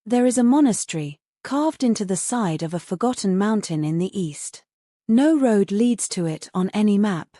There is a monastery, carved into the side of a forgotten mountain in the east. No road leads to it on any map.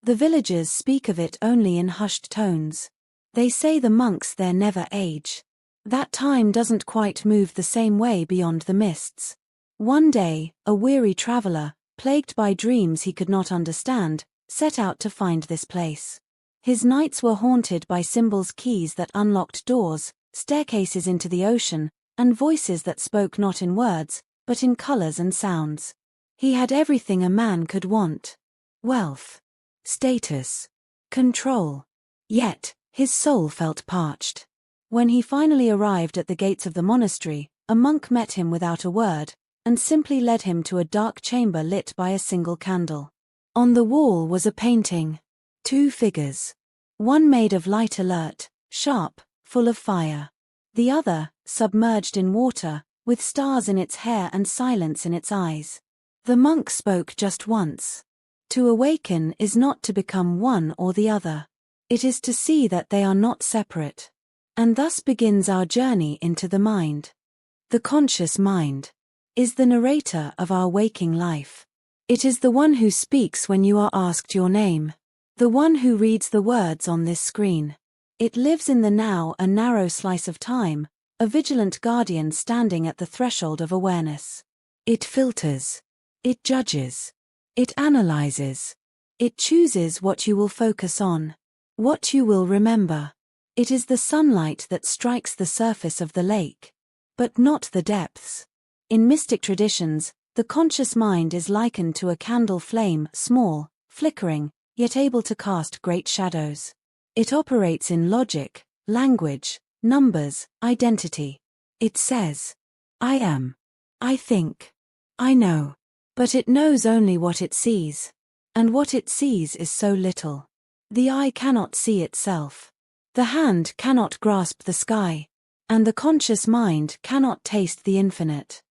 The villagers speak of it only in hushed tones. They say the monks there never age. That time doesn't quite move the same way beyond the mists. One day, a weary traveler, plagued by dreams he could not understand, set out to find this place. His nights were haunted by symbols, keys that unlocked doors, staircases into the ocean, and voices that spoke not in words, but in colors and sounds. He had everything a man could want: wealth, status, control. Yet, his soul felt parched. When he finally arrived at the gates of the monastery, a monk met him without a word, and simply led him to a dark chamber lit by a single candle. On the wall was a painting. 2 figures. One made of light alert, sharp, full of fire. The other, submerged in water, with stars in its hair and silence in its eyes. The monk spoke just once. To awaken is not to become one or the other. It is to see that they are not separate. And thus begins our journey into the mind. The conscious mind is the narrator of our waking life. It is the one who speaks when you are asked your name. The one who reads the words on this screen. It lives in the now, a narrow slice of time, a vigilant guardian standing at the threshold of awareness. It filters. It judges. It analyzes. It chooses what you will focus on, what you will remember. It is the sunlight that strikes the surface of the lake, but not the depths. In mystic traditions, the conscious mind is likened to a candle flame, small, flickering, yet able to cast great shadows. It operates in logic, language, numbers, identity. It says, I am. I think. I know. But it knows only what it sees. And what it sees is so little. The eye cannot see itself. The hand cannot grasp the sky. And the conscious mind cannot taste the infinite.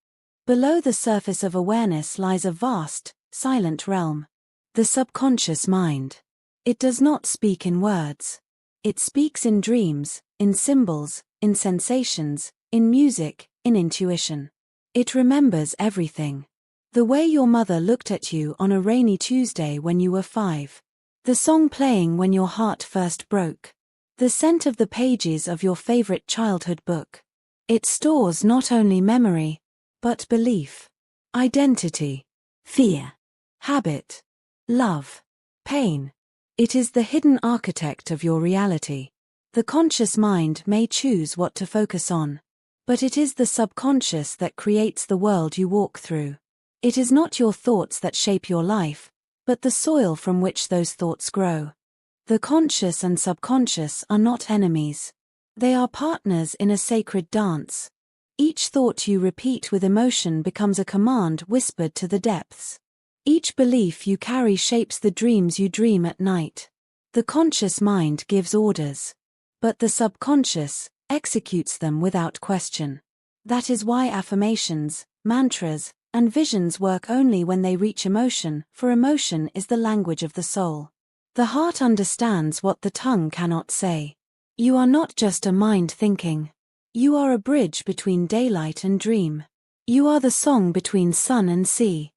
Below the surface of awareness lies a vast, silent realm. The subconscious mind. It does not speak in words. It speaks in dreams, in symbols, in sensations, in music, in intuition. It remembers everything. The way your mother looked at you on a rainy Tuesday when you were 5. The song playing when your heart first broke. The scent of the pages of your favorite childhood book. It stores not only memory, but belief, identity, fear, habit, love, pain. It is the hidden architect of your reality. The conscious mind may choose what to focus on, but it is the subconscious that creates the world you walk through. It is not your thoughts that shape your life, but the soil from which those thoughts grow. The conscious and subconscious are not enemies. They are partners in a sacred dance. Each thought you repeat with emotion becomes a command whispered to the depths. Each belief you carry shapes the dreams you dream at night. The conscious mind gives orders, but the subconscious executes them without question. That is why affirmations, mantras, and visions work only when they reach emotion, for emotion is the language of the soul. The heart understands what the tongue cannot say. You are not just a mind thinking. You are a bridge between daylight and dream. You are the song between sun and sea.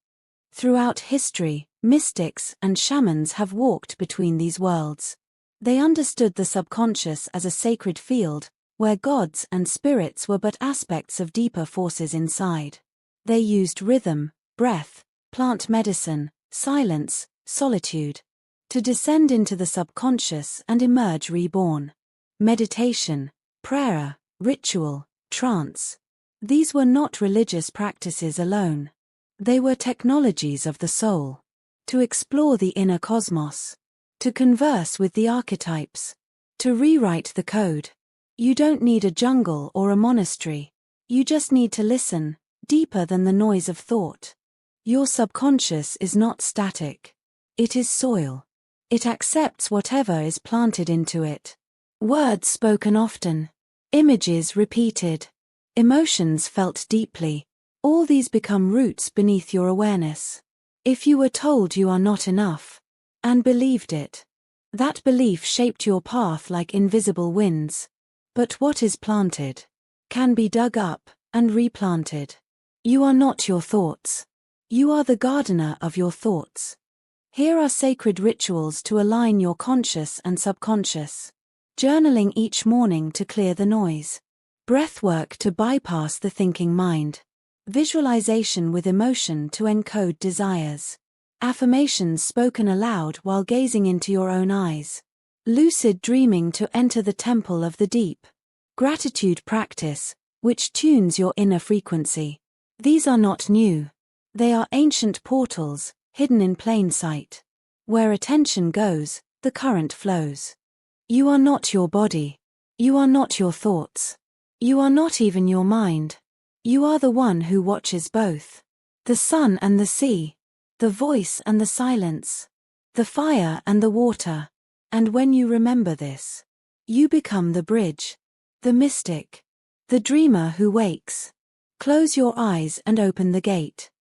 Throughout history, mystics and shamans have walked between these worlds. They understood the subconscious as a sacred field, where gods and spirits were but aspects of deeper forces inside. They used rhythm, breath, plant medicine, silence, solitude, to descend into the subconscious and emerge reborn. Meditation, prayer, ritual, trance. These were not religious practices alone. They were technologies of the soul. To explore the inner cosmos. To converse with the archetypes. To rewrite the code. You don't need a jungle or a monastery. You just need to listen, deeper than the noise of thought. Your subconscious is not static. It is soil. It accepts whatever is planted into it. Words spoken often. Images repeated. Emotions felt deeply. All these become roots beneath your awareness. If you were told you are not enough, and believed it, that belief shaped your path like invisible winds. But what is planted can be dug up and replanted. You are not your thoughts. You are the gardener of your thoughts. Here are sacred rituals to align your conscious and subconscious. Journaling each morning to clear the noise. Breathwork to bypass the thinking mind. Visualization with emotion to encode desires. Affirmations spoken aloud while gazing into your own eyes. Lucid dreaming to enter the temple of the deep. Gratitude practice, which tunes your inner frequency. These are not new. They are ancient portals, hidden in plain sight. Where attention goes, the current flows. You are not your body. You are not your thoughts. You are not even your mind. You are the one who watches both. The sun and the sea. The voice and the silence. The fire and the water. And when you remember this, you become the bridge. The mystic. The dreamer who wakes. Close your eyes and open the gate.